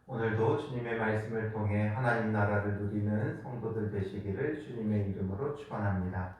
오늘도 주님의 말씀을 통해 하나님 나라를 누리는 성도들 되시기를 주님의 이름으로 축원합니다.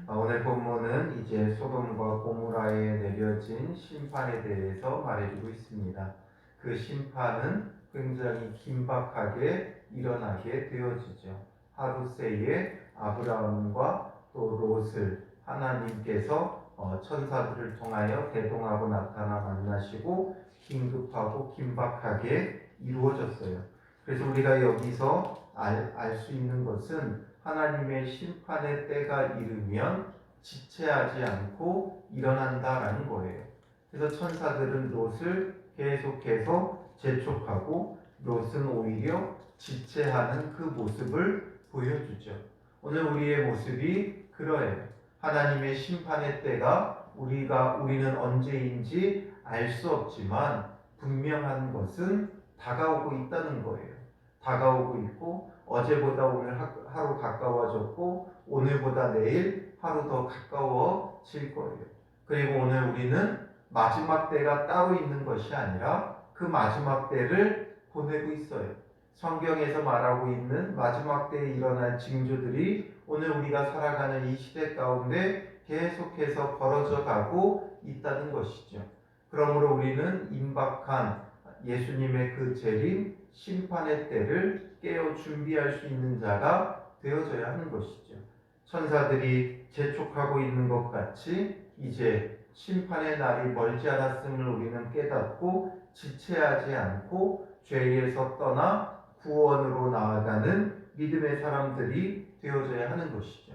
오늘 본문은 이제 소돔과 고모라에 내려진 심판에 대해서 말해주고 있습니다. 그 심판은 굉장히 긴박하게 일어나게 되어지죠. 하루 새에 아브라함과 또 롯을 하나님께서 천사들을 통하여 대동하고 나타나 만나시고 긴급하고 긴박하게 이루어졌어요. 그래서 우리가 여기서 알 수 있는 것은 하나님의 심판의 때가 이르면 지체하지 않고 일어난다라는 거예요. 그래서 천사들은 롯을 계속해서 재촉하고 롯은 오히려 지체하는 그 모습을 보여주죠. 오늘 우리의 모습이 그러해요. 하나님의 심판의 때가 우리는 언제인지 알 수 없지만 분명한 것은 다가오고 있다는 거예요. 다가오고 있고 어제보다 오늘 하루 가까워졌고 오늘보다 내일 하루 더 가까워질 거예요. 그리고 오늘 우리는 마지막 때가 따로 있는 것이 아니라 그 마지막 때를 보내고 있어요. 성경에서 말하고 있는 마지막 때에 일어날 징조들이 오늘 우리가 살아가는 이 시대 가운데 계속해서 벌어져 가고 있다는 것이죠. 그러므로 우리는 임박한 예수님의 그 재림 심판의 때를 깨어 준비할 수 있는 자가 되어져야 하는 것이죠. 천사들이 재촉하고 있는 것 같이 이제 심판의 날이 멀지 않았음을 우리는 깨닫고 지체하지 않고 죄에서 떠나 구원으로 나아가는 믿음의 사람들이 되어져야 하는 것이죠.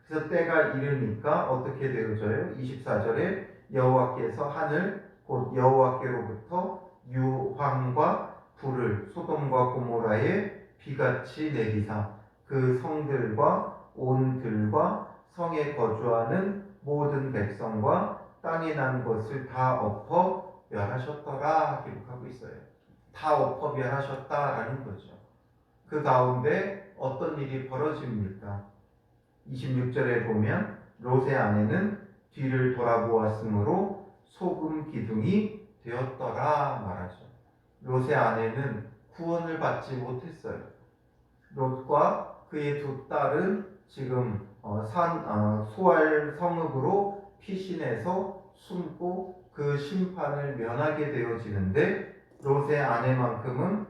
그래서 때가 이르니까 어떻게 되어져요? 24절에 여호와께서 하늘 곧 여호와께로부터 유황과 불을 소돔과 고모라에 비같이 내리사 그 성들과 온 들과 성에 거주하는 모든 백성과 땅에 난 것을 다 엎어 멸하셨더라 기록하고 있어요. 다 엎어 멸하셨다라는 거죠. 그 가운데 어떤 일이 벌어집니까? 26절에 보면 롯의 아내는 뒤를 돌아보았으므로 소금 기둥이 되었더라 말하죠. 롯의 아내는 구원을 받지 못했어요. 롯과 그의 두 딸은 지금 소알 성읍으로 피신해서 숨고 그 심판을 면하게 되어지는데 롯의 아내만큼은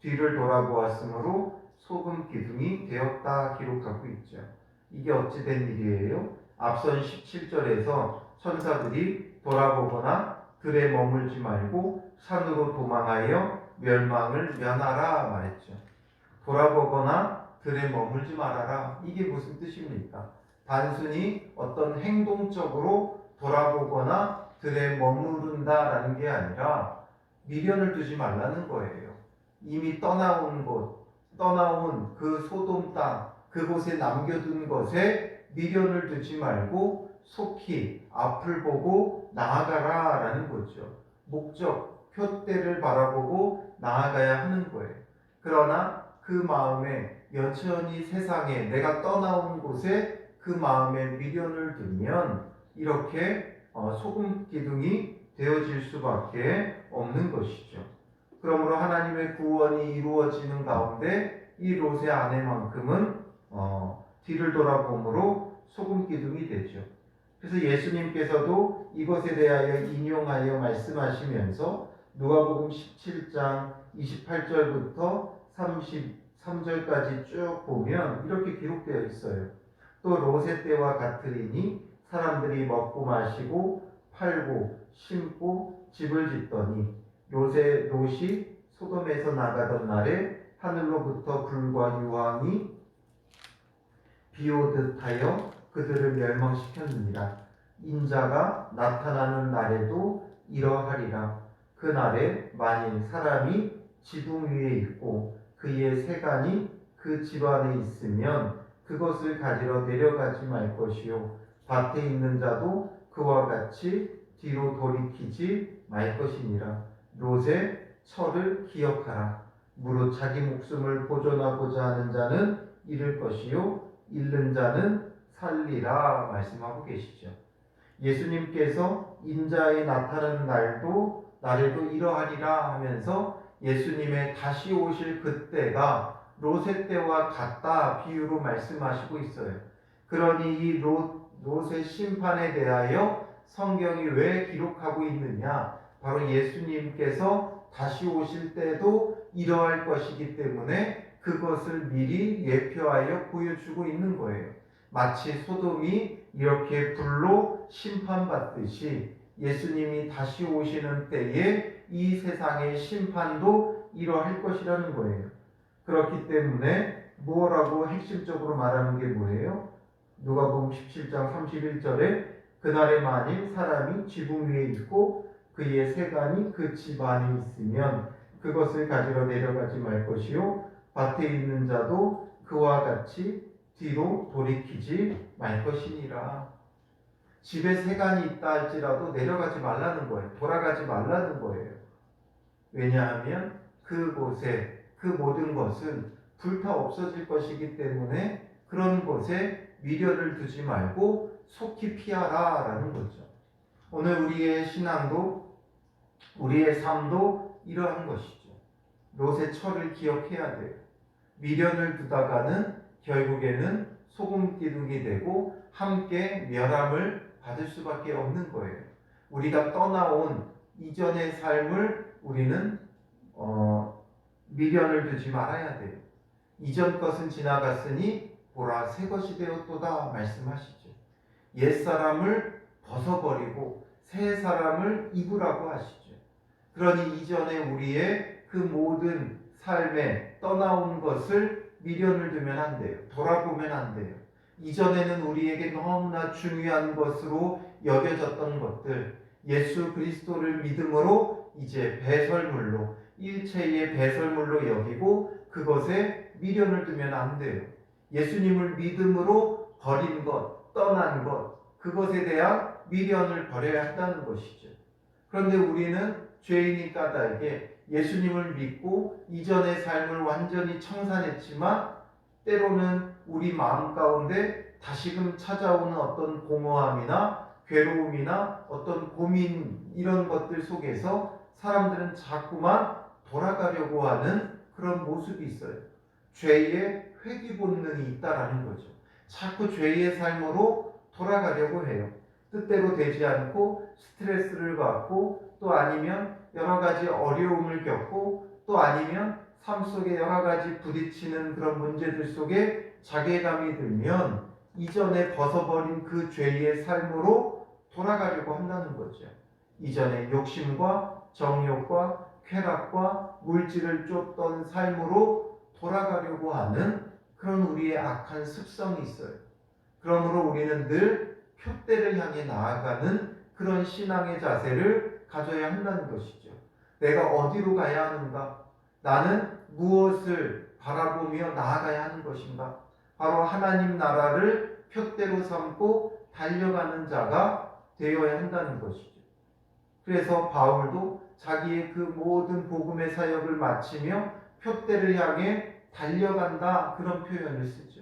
뒤를 돌아보았으므로 소금 기둥이 되었다 기록하고 있죠. 이게 어찌 된 일이에요? 앞선 17절에서 천사들이 돌아보거나 들에 머물지 말고 산으로 도망하여 멸망을 면하라 말했죠. 돌아보거나 들에 머물지 말아라. 이게 무슨 뜻입니까? 단순히 어떤 행동적으로 돌아보거나 들에 머무른다라는 게 아니라 미련을 두지 말라는 거예요. 이미 떠나온 그 소돔 땅, 그곳에 남겨둔 것에 미련을 두지 말고 속히 앞을 보고 나아가라 라는 거죠. 목적, 표대를 바라보고 나아가야 하는 거예요. 그러나 그 마음에 여전히 세상에 내가 떠나온 곳에 그 마음에 미련을 두면 이렇게 소금 기둥이 되어질 수밖에 없는 것이죠. 그러므로 하나님의 구원이 이루어지는 가운데 이 롯의 아내만큼은 뒤를 돌아봄으로 소금 기둥이 되죠. 그래서 예수님께서도 이것에 대하여 인용하여 말씀하시면서 누가복음 17장 28절부터 33절까지 쭉 보면 이렇게 기록되어 있어요. 또 롯의 때와 같으리니 사람들이 먹고 마시고 팔고 심고 집을 짓더니 롯이 소돔에서 나가던 날에 하늘로부터 불과 유황이 비오듯 하여 그들을 멸망시켰느니라. 인자가 나타나는 날에도 이러하리라. 그 날에 만일 사람이 지붕 위에 있고 그의 세간이 그 집 안에 있으면 그것을 가지러 내려가지 말 것이요 밭에 있는 자도 그와 같이 뒤로 돌이키지 말 것이니라. 롯의 철을 기억하라. 무릇 자기 목숨을 보존하고자 하는 자는 잃을 것이요 잃는 자는 살리라 말씀하고 계시죠. 예수님께서 인자에 나타나는 날에도 이러하리라 하면서 예수님의 다시 오실 그때가 롯의 때와 같다 비유로 말씀하시고 있어요. 그러니 이 롯의 심판에 대하여 성경이 왜 기록하고 있느냐? 바로 예수님께서 다시 오실 때도 이러할 것이기 때문에 그것을 미리 예표하여 보여주고 있는 거예요. 마치 소돔이 이렇게 불로 심판받듯이 예수님이 다시 오시는 때에 이 세상의 심판도 이러할 것이라는 거예요. 그렇기 때문에 뭐라고 핵심적으로 말하는 게 뭐예요? 누가복음 17장 31절에 그날에 만일 사람이 지붕 위에 있고 그의 세간이 그 집 안에 있으면 그것을 가지러 내려가지 말 것이요 밭에 있는 자도 그와 같이 뒤로 돌이키지 말 것이니라. 집에 세간이 있다 할지라도 내려가지 말라는 거예요. 돌아가지 말라는 거예요. 왜냐하면 그곳에 그 모든 것은 불타 없어질 것이기 때문에 그런 곳에 미련을 두지 말고 속히 피하라 라는 거죠. 오늘 우리의 신앙도 우리의 삶도 이러한 것이죠. 롯의 철을 기억해야 돼요. 미련을 두다가는 결국에는 소금 기둥이 되고 함께 멸함을 받을 수밖에 없는 거예요. 우리가 떠나온 이전의 삶을 우리는 미련을 두지 말아야 돼요. 이전 것은 지나갔으니 보라 새 것이 되었도다 말씀하시죠. 옛사람을 벗어버리고 새 사람을 입으라고 하시죠. 그러니 이전에 우리의 그 모든 삶에 떠나온 것을 미련을 두면 안 돼요. 돌아보면 안 돼요. 이전에는 우리에게 너무나 중요한 것으로 여겨졌던 것들, 예수 그리스도를 믿음으로 이제 배설물로, 일체의 배설물로 여기고 그것에 미련을 두면 안 돼요. 예수님을 믿음으로 버린 것, 떠난 것, 그것에 대한 미련을 버려야 한다는 것이죠. 그런데 우리는 죄인이 까닭에 예수님을 믿고 이전의 삶을 완전히 청산했지만 때로는 우리 마음 가운데 다시금 찾아오는 어떤 공허함이나 괴로움이나 어떤 고민 이런 것들 속에서 사람들은 자꾸만 돌아가려고 하는 그런 모습이 있어요. 죄의 회귀 본능이 있다라는 거죠. 자꾸 죄의 삶으로 돌아가려고 해요. 뜻대로 되지 않고 스트레스를 받고 또 아니면 여러 가지 어려움을 겪고 또 아니면 삶 속에 여러 가지 부딪히는 그런 문제들 속에 자괴감이 들면 이전에 벗어버린 그 죄의 삶으로 돌아가려고 한다는 거죠. 이전에 욕심과 정욕과 쾌락과 물질을 쫓던 삶으로 돌아가려고 하는 그런 우리의 악한 습성이 있어요. 그러므로 우리는 늘 표대를 향해 나아가는 그런 신앙의 자세를 가져야 한다는 것이죠. 내가 어디로 가야 하는가? 나는 무엇을 바라보며 나아가야 하는 것인가? 바로 하나님 나라를 표대로 삼고 달려가는 자가 되어야 한다는 것이죠. 그래서 바울도 자기의 그 모든 복음의 사역을 마치며 표대를 향해 달려간다 그런 표현을 쓰죠.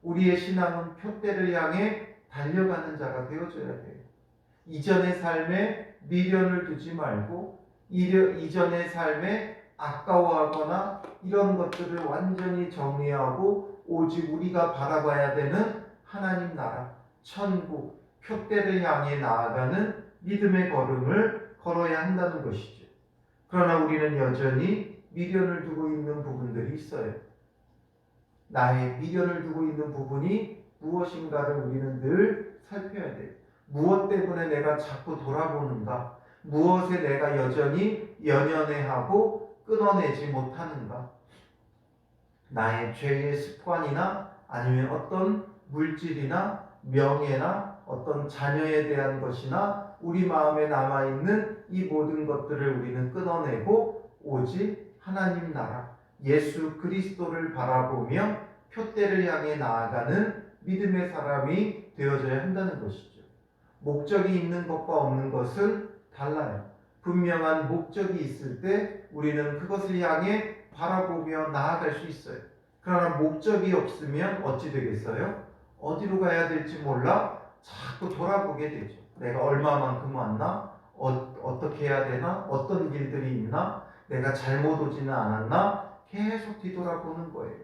우리의 신앙은 표대를 향해 달려가는 자가 되어줘야 돼요. 이전의 삶에 미련을 두지 말고 이전의 삶에 아까워하거나 이런 것들을 완전히 정리하고 오직 우리가 바라봐야 되는 하나님 나라, 천국, 표대를 향해 나아가는 믿음의 걸음을 걸어야 한다는 것이죠. 그러나 우리는 여전히 미련을 두고 있는 부분들이 있어요. 나의 미련을 두고 있는 부분이 무엇인가를 우리는 늘 살펴야 돼요. 무엇 때문에 내가 자꾸 돌아보는가? 무엇에 내가 여전히 연연해하고 끊어내지 못하는가? 나의 죄의 습관이나 아니면 어떤 물질이나 명예나 어떤 자녀에 대한 것이나 우리 마음에 남아있는 이 모든 것들을 우리는 끊어내고 오직 하나님 나라 예수 그리스도를 바라보며 표대를 향해 나아가는 믿음의 사람이 되어져야 한다는 것이죠. 목적이 있는 것과 없는 것은 달라요. 분명한 목적이 있을 때 우리는 그것을 향해 바라보며 나아갈 수 있어요. 그러나 목적이 없으면 어찌 되겠어요? 어디로 가야 될지 몰라 자꾸 돌아보게 되죠. 내가 얼마만큼 왔나? 어떻게 해야 되나? 어떤 길들이 있나? 내가 잘못 오지는 않았나 계속 뒤돌아보는 거예요.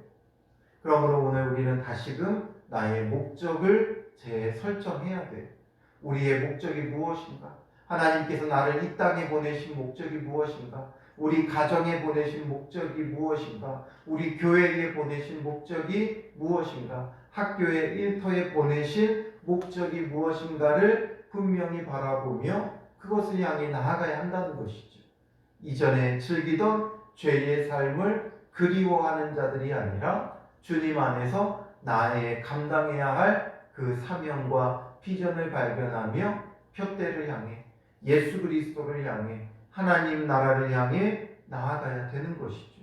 그러므로 오늘 우리는 다시금 나의 목적을 재설정해야 돼요. 우리의 목적이 무엇인가? 하나님께서 나를 이 땅에 보내신 목적이 무엇인가? 우리 가정에 보내신 목적이 무엇인가? 우리 교회에 보내신 목적이 무엇인가? 학교에 일터에 보내신 목적이 무엇인가를 분명히 바라보며 그것을 향해 나아가야 한다는 것이죠. 이전에 즐기던 죄의 삶을 그리워하는 자들이 아니라 주님 안에서 나의 감당해야 할 그 사명과 비전을 발견하며 표대를 향해 예수 그리스도를 향해 하나님 나라를 향해 나아가야 되는 것이죠.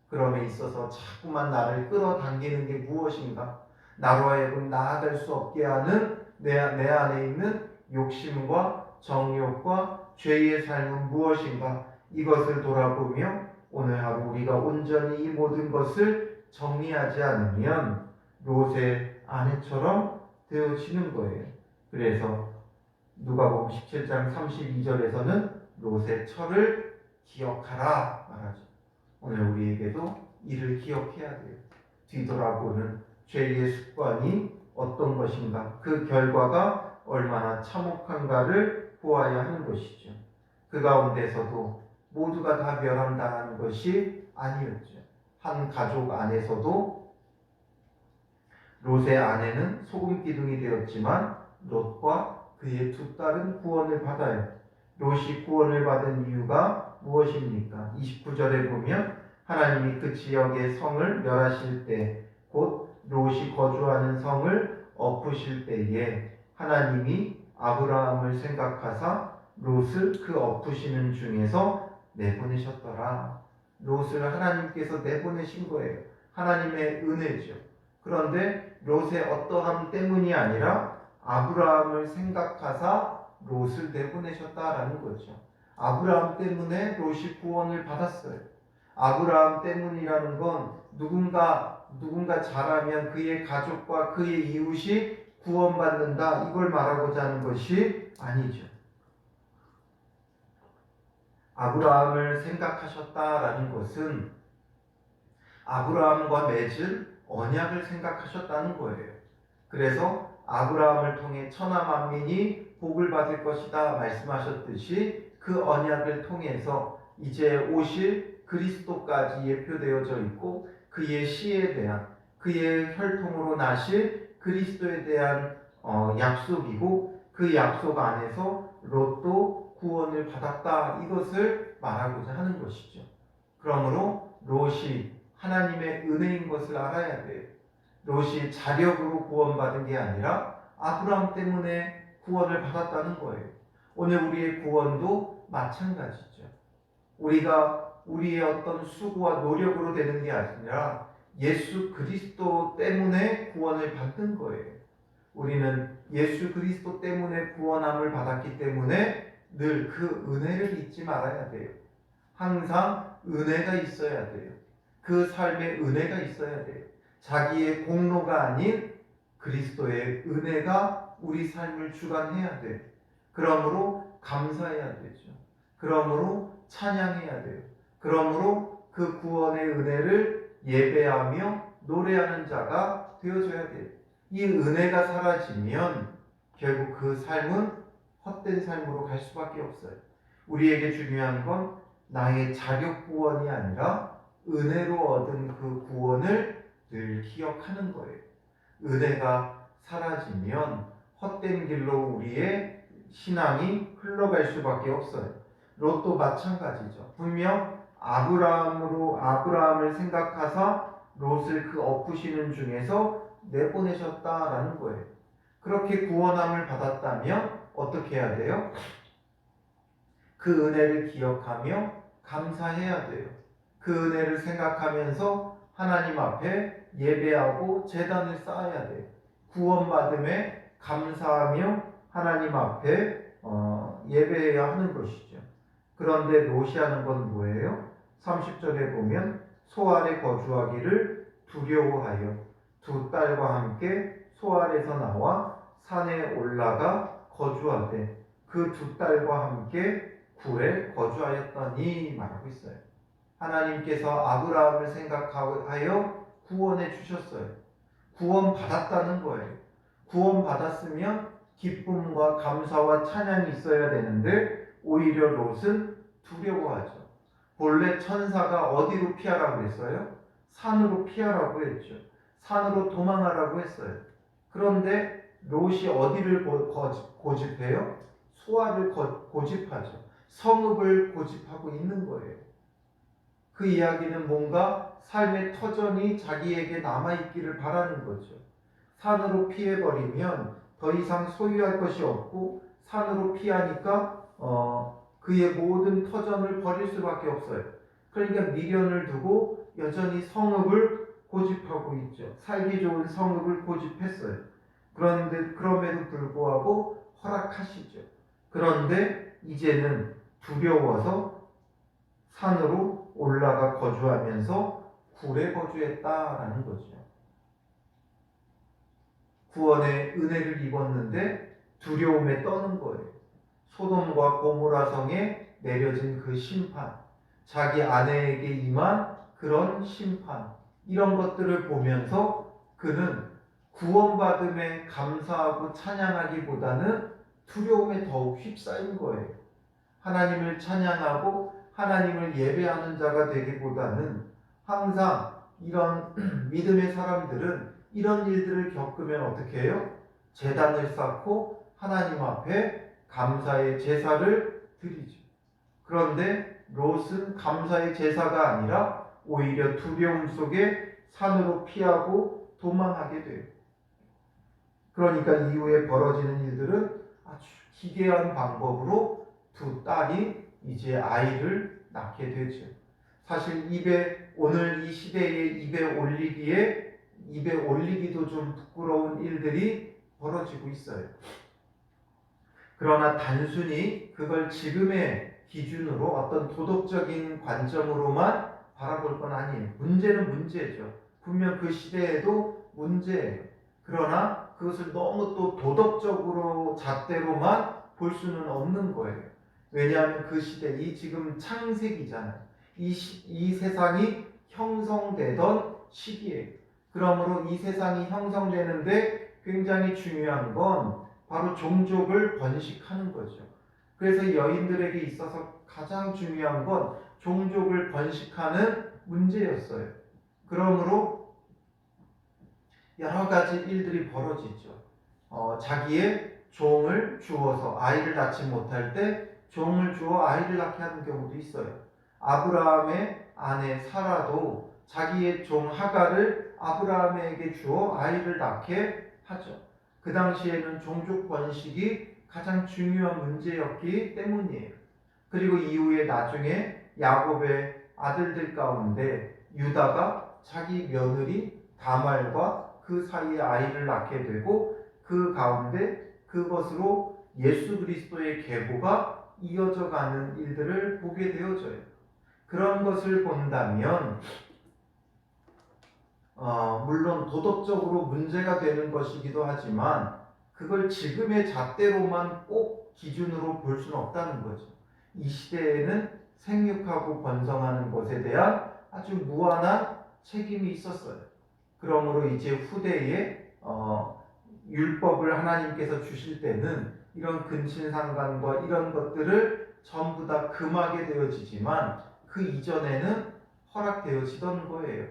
그럼에 있어서 자꾸만 나를 끌어당기는 게 무엇인가? 나로 하여금 나아갈 수 없게 하는 내 안에 있는 욕심과 정욕과 죄의 삶은 무엇인가? 이것을 돌아보며 오늘 하루 우리가 온전히 이 모든 것을 정리하지 않으면 롯의 아내처럼 되어지는 거예요. 그래서 누가복음 17장 32절에서는 롯의 철을 기억하라 말하죠. 오늘 우리에게도 이를 기억해야 돼요. 뒤돌아보는 죄의 습관이 어떤 것인가, 그 결과가 얼마나 참혹한가를 보아야 하는 것이죠. 그 가운데서도 모두가 다 멸함당하는 것이 아니었죠. 한 가족 안에서도 롯의 아내는 소금 기둥이 되었지만 롯과 그의 두 딸은 구원을 받아요. 롯이 구원을 받은 이유가 무엇입니까? 29절에 보면 하나님이 그 지역의 성을 멸하실 때, 곧 롯이 거주하는 성을 엎으실 때에 하나님이 아브라함을 생각하사 롯을 그 엎으시는 중에서 내보내셨더라. 롯을 하나님께서 내보내신 거예요. 하나님의 은혜죠. 그런데 롯의 어떠함 때문이 아니라 아브라함을 생각하사 롯을 내보내셨다라는 거죠. 아브라함 때문에 롯이 구원을 받았어요. 아브라함 때문이라는 건 누군가 잘하면 그의 가족과 그의 이웃이 구원받는다, 이걸 말하고자 하는 것이 아니죠. 아브라함을 생각하셨다라는 것은 아브라함과 맺은 언약을 생각하셨다는 거예요. 그래서 아브라함을 통해 천하 만민이 복을 받을 것이다 말씀하셨듯이 그 언약을 통해서 이제 오실 그리스도까지 예표되어져 있고 그의 씨에 대한, 그의 혈통으로 나실 그리스도에 대한 약속이고 그 약속 안에서 롯도 구원을 받았다, 이것을 말하고자 하는 것이죠. 그러므로 롯이 하나님의 은혜인 것을 알아야 돼요. 롯이 자력으로 구원받은 게 아니라 아브라함 때문에 구원을 받았다는 거예요. 오늘 우리의 구원도 마찬가지죠. 우리가 우리의 어떤 수고와 노력으로 되는 게 아니라 예수 그리스도 때문에 구원을 받는 거예요. 우리는 예수 그리스도 때문에 구원함을 받았기 때문에 늘 그 은혜를 잊지 말아야 돼요. 항상 은혜가 있어야 돼요. 그 삶에 은혜가 있어야 돼요. 자기의 공로가 아닌 그리스도의 은혜가 우리 삶을 주관해야 돼요. 그러므로 감사해야 되죠. 그러므로 찬양해야 돼요. 그러므로 그 구원의 은혜를 예배하며 노래하는 자가 되어줘야 돼요. 이 은혜가 사라지면 결국 그 삶은 헛된 삶으로 갈 수밖에 없어요. 우리에게 중요한 건 나의 자력 구원이 아니라 은혜로 얻은 그 구원을 늘 기억하는 거예요. 은혜가 사라지면 헛된 길로 우리의 신앙이 흘러갈 수밖에 없어요. 롯도 마찬가지죠. 분명 아브라함을 생각하사 롯을 그 엎으시는 중에서 내보내셨다라는 거예요. 그렇게 구원함을 받았다면 어떻게 해야 돼요? 그 은혜를 기억하며 감사해야 돼요. 그 은혜를 생각하면서 하나님 앞에 예배하고 제단을 쌓아야 돼요. 구원받음에 감사하며 하나님 앞에 예배해야 하는 것이죠. 그런데 롯이 하는 건 뭐예요? 30절에 보면 소 아래 거주하기를 두려워하여 두 딸과 함께 소 아래에서 나와 산에 올라가 거주하되 그 두 딸과 함께 굴에 거주하였더니 말하고 있어요. 하나님께서 아브라함을 생각하여 구원해 주셨어요. 구원 받았다는 거예요. 구원 받았으면 기쁨과 감사와 찬양이 있어야 되는데 오히려 롯은 두려워하죠. 본래 천사가 어디로 피하라고 했어요? 산으로 피하라고 했죠. 산으로 도망하라고 했어요. 그런데 롯이 어디를 고집해요? 소아를 고집하죠. 성읍을 고집하고 있는 거예요. 그 이야기는 뭔가 삶의 터전이 자기에게 남아있기를 바라는 거죠. 산으로 피해버리면 더 이상 소유할 것이 없고 산으로 피하니까 그의 모든 터전을 버릴 수밖에 없어요. 그러니까 미련을 두고 여전히 성읍을 고집하고 있죠. 살기 좋은 성읍을 고집했어요. 그런데 그럼에도 불구하고 허락하시죠. 그런데 이제는 두려워서 산으로 올라가 거주하면서 굴에 거주했다라는 거죠. 구원의 은혜를 입었는데 두려움에 떠는 거예요. 소돔과 고모라 성에 내려진 그 심판, 자기 아내에게 임한 그런 심판, 이런 것들을 보면서 그는 구원받음에 감사하고 찬양하기보다는 두려움에 더욱 휩싸인 거예요. 하나님을 찬양하고 하나님을 예배하는 자가 되기보다는 항상 이런 믿음의 사람들은 이런 일들을 겪으면 어떻게 해요? 제단을 쌓고 하나님 앞에 감사의 제사를 드리죠. 그런데 롯은 감사의 제사가 아니라 오히려 두려움 속에 산으로 피하고 도망하게 돼요. 그러니까 이후에 벌어지는 일들은 아주 기괴한 방법으로 두 딸이 이제 아이를 낳게 되죠. 사실 오늘 이 시대에 입에 올리기도 좀 부끄러운 일들이 벌어지고 있어요. 그러나 단순히 그걸 지금의 기준으로 어떤 도덕적인 관점으로만 바라볼 건 아니에요. 문제는 문제죠. 분명 그 시대에도 문제예요. 그러나 그것을 너무 또 도덕적으로 잣대로만 볼 수는 없는 거예요. 왜냐하면 그 시대, 이 지금 창세기잖아요. 이 세상이 형성되던 시기예요. 그러므로 이 세상이 형성되는데 굉장히 중요한 건 바로 종족을 번식하는 거죠. 그래서 여인들에게 있어서 가장 중요한 건 종족을 번식하는 문제였어요. 그러므로 여러 가지 일들이 벌어지죠. 자기의 종을 주어서 아이를 낳지 못할 때 종을 주어 아이를 낳게 하는 경우도 있어요. 아브라함의 아내 사라도 자기의 종 하갈을 아브라함에게 주어 아이를 낳게 하죠. 그 당시에는 종족 번식이 가장 중요한 문제였기 때문이에요. 그리고 이후에 나중에 야곱의 아들들 가운데 유다가 자기 며느리 다말과 그 사이에 아이를 낳게 되고 그 가운데 그것으로 예수 그리스도의 계보가 이어져 가는 일들을 보게 되어져요. 그런 것을 본다면 물론 도덕적으로 문제가 되는 것이기도 하지만 그걸 지금의 잣대로만 꼭 기준으로 볼 수는 없다는 거죠. 이 시대에는 생육하고 번성하는 것에 대한 아주 무한한 책임이 있었어요. 그러므로 이제 후대에 율법을 하나님께서 주실 때는 이런 근친상간과 이런 것들을 전부 다 금하게 되어지지만 그 이전에는 허락되어지던 거예요.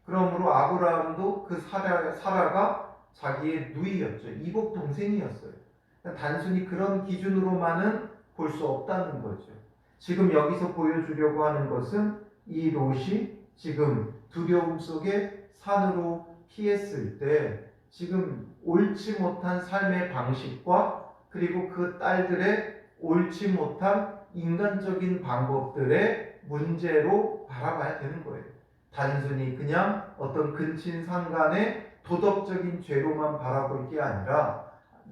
그러므로 아브라함도 그 사라가 자기의 누이였죠. 이복 동생이었어요. 단순히 그런 기준으로만은 볼 수 없다는 거죠. 지금 여기서 보여주려고 하는 것은 이 롯이 지금 두려움 속에 산으로 피했을 때 지금 옳지 못한 삶의 방식과 그리고 그 딸들의 옳지 못한 인간적인 방법들의 문제로 바라봐야 되는 거예요. 단순히 그냥 어떤 근친상간의 도덕적인 죄로만 바라볼 게 아니라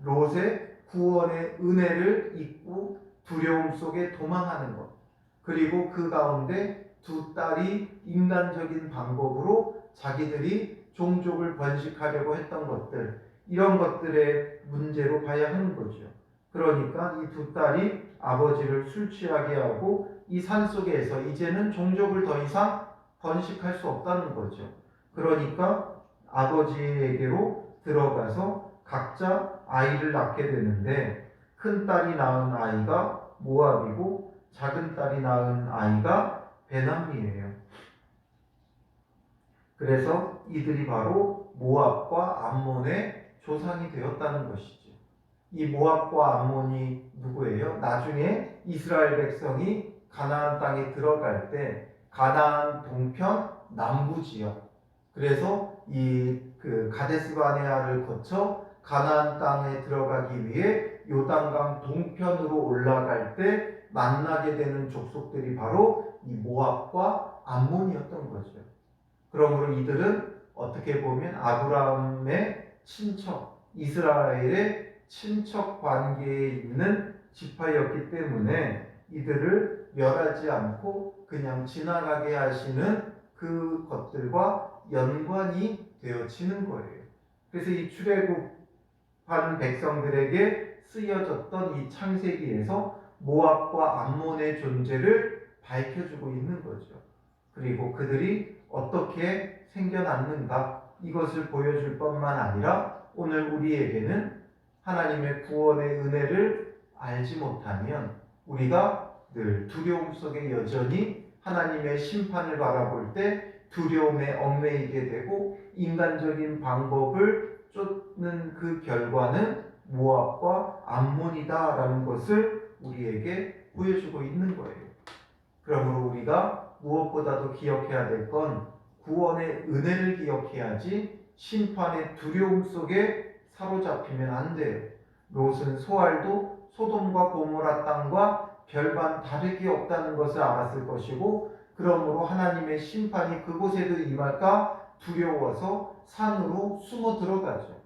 롯의 구원의 은혜를 잊고 두려움 속에 도망하는 것, 그리고 그 가운데 두 딸이 인간적인 방법으로 자기들이 종족을 번식하려고 했던 것들, 이런 것들의 문제로 봐야 하는 거죠. 그러니까 이 두 딸이 아버지를 술 취하게 하고 이 산속에서 이제는 종족을 더 이상 번식할 수 없다는 거죠. 그러니까 아버지에게로 들어가서 각자 아이를 낳게 되는데, 큰 딸이 낳은 아이가 모압이고 작은 딸이 낳은 아이가 베나미예요. 그래서 이들이 바로 모압과 암몬의 조상이 되었다는 것이죠. 이 모압과 암몬이 누구예요? 나중에 이스라엘 백성이 가나안 땅에 들어갈 때 가나안 동편 남부 지역, 그래서 이 그 가데스 바네아를 거쳐 가나안 땅에 들어가기 위해 요단강 동편으로 올라갈 때 만나게 되는 족속들이 바로 이 모압과 암몬이었던 거죠. 그러므로 이들은 어떻게 보면 아브라함의 친척, 이스라엘의 친척 관계에 있는 지파였기 때문에 이들을 멸하지 않고 그냥 지나가게 하시는 그 것들과 연관이 되어지는 거예요. 그래서 이 출애굽한 백성들에게 쓰여졌던 이 창세기에서 모압과 암몬의 존재를 밝혀주고 있는 거죠. 그리고 그들이 어떻게 생겨났는가, 이것을 보여줄 뿐만 아니라 오늘 우리에게는 하나님의 구원의 은혜를 알지 못하면 우리가 늘 두려움 속에 여전히 하나님의 심판을 바라볼 때 두려움에 얽매이게 되고 인간적인 방법을 쫓는 그 결과는 모압과 암몬이다라는 것을 우리에게 보여주고 있는 거예요. 그러므로 우리가 무엇보다도 기억해야 될 건 구원의 은혜를 기억해야지 심판의 두려움 속에 사로잡히면 안 돼요. 롯은 소알도 소돔과 고모라 땅과 별반 다르게 없다는 것을 알았을 것이고, 그러므로 하나님의 심판이 그곳에도 임할까 두려워서 산으로 숨어 들어가죠.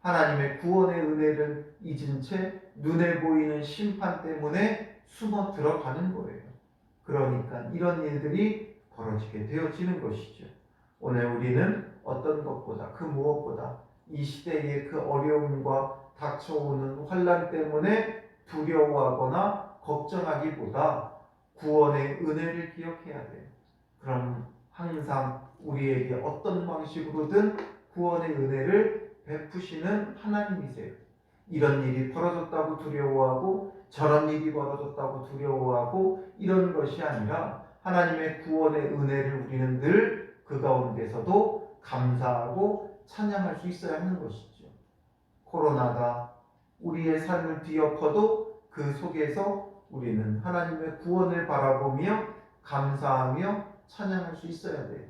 하나님의 구원의 은혜를 잊은 채 눈에 보이는 심판 때문에 숨어 들어가는 거예요. 그러니까 이런 일들이 벌어지게 되어지는 것이죠. 오늘 우리는 어떤 것보다, 그 무엇보다 이 시대의 그 어려움과 닥쳐오는 환난 때문에 두려워하거나 걱정하기보다 구원의 은혜를 기억해야 돼요. 그럼 항상 우리에게 어떤 방식으로든 구원의 은혜를 베푸시는 하나님이세요. 이런 일이 벌어졌다고 두려워하고 저런 일이 벌어졌다고 두려워하고 이런 것이 아니라 하나님의 구원의 은혜를 우리는 늘 그 가운데서도 감사하고 찬양할 수 있어야 하는 것이죠. 코로나가 우리의 삶을 뒤엎어도 그 속에서 우리는 하나님의 구원을 바라보며 감사하며 찬양할 수 있어야 돼요.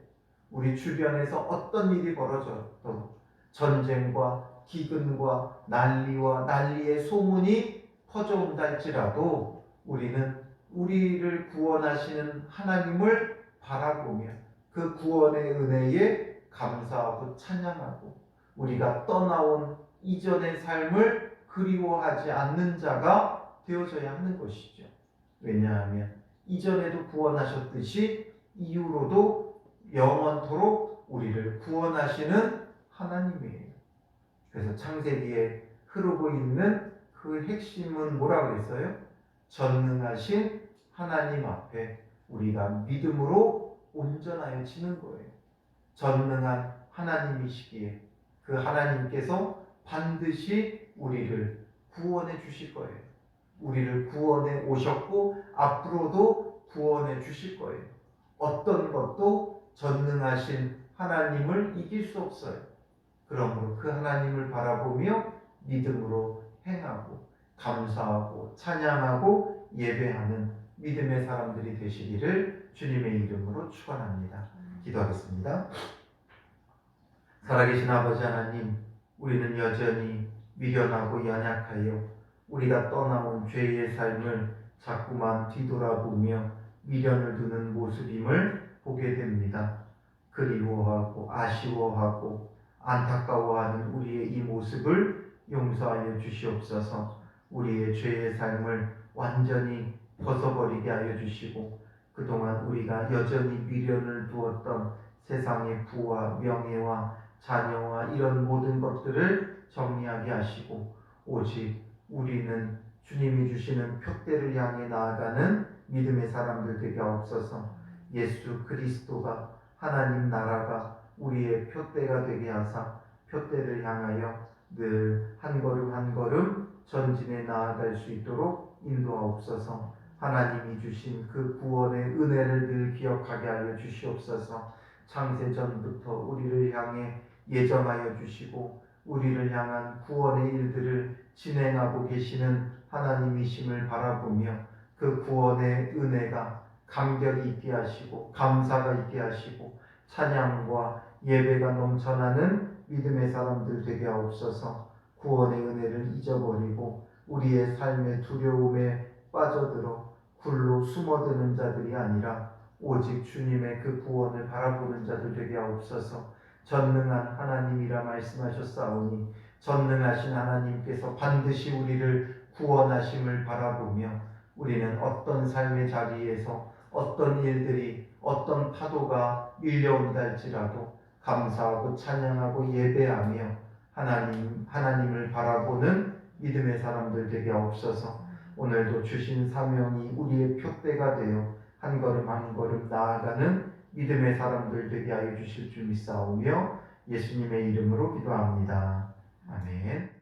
우리 주변에서 어떤 일이 벌어져도 전쟁과 기근과 난리와 난리의 소문이 퍼져온다 할지라도 우리는 우리를 구원하시는 하나님을 바라보며 그 구원의 은혜에 감사하고 찬양하고 우리가 떠나온 이전의 삶을 그리워하지 않는 자가 되어져야 하는 것이죠. 왜냐하면 이전에도 구원하셨듯이 이후로도 영원토록 우리를 구원하시는 하나님이에요. 그래서 창세기에 흐르고 있는 그 핵심은 뭐라고 그랬어요? 전능하신 하나님 앞에 우리가 믿음으로 온전하여 지는 거예요. 전능한 하나님이시기에 그 하나님께서 반드시 우리를 구원해 주실 거예요. 우리를 구원해 오셨고 앞으로도 구원해 주실 거예요. 어떤 것도 전능하신 하나님을 이길 수 없어요. 그러므로 그 하나님을 바라보며 믿음으로 행하고 감사하고 찬양하고 예배하는 믿음의 사람들이 되시기를 주님의 이름으로 축원합니다. 기도하겠습니다. 살아계신 아버지 하나님, 우리는 여전히 미련하고 연약하여 우리가 떠나온 죄의 삶을 자꾸만 뒤돌아보며 미련을 두는 모습임을 보게 됩니다. 그리워하고 아쉬워하고 안타까워하는 우리의 이 모습을 용서하여 주시옵소서. 우리의 죄의 삶을 완전히 벗어버리게 하여 주시고 그동안 우리가 여전히 미련을 두었던 세상의 부와 명예와 자녀와 이런 모든 것들을 정리하게 하시고 오직 우리는 주님이 주시는 표대를 향해 나아가는 믿음의 사람들 되게 하옵소서. 예수 그리스도가 하나님 나라가 우리의 표대가 되게 하사 표대를 향하여 늘 한 걸음 한 걸음 전진해 나아갈 수 있도록 인도하옵소서. 하나님이 주신 그 구원의 은혜를 늘 기억하게 하여 주시옵소서. 창세전부터 우리를 향해 예정하여 주시고 우리를 향한 구원의 일들을 진행하고 계시는 하나님이심을 바라보며 그 구원의 은혜가 감격이 있게 하시고 감사가 있게 하시고 찬양과 예배가 넘쳐나는 믿음의 사람들 되게 하옵소서. 구원의 은혜를 잊어버리고 우리의 삶의 두려움에 빠져들어 굴로 숨어드는 자들이 아니라 오직 주님의 그 구원을 바라보는 자들 되게 하옵소서. 전능한 하나님이라 말씀하셨사오니 전능하신 하나님께서 반드시 우리를 구원하심을 바라보며 우리는 어떤 삶의 자리에서 어떤 일들이 어떤 파도가 밀려온다 할지라도 감사하고 찬양하고 예배하며 하나님을 바라보는 믿음의 사람들 되게 하옵소서. 오늘도 주신 사명이 우리의 표대가 되어 한 걸음 한 걸음 나아가는 믿음의 사람들 되게 하여 주실 줄 믿사오며 예수님의 이름으로 기도합니다. 아멘.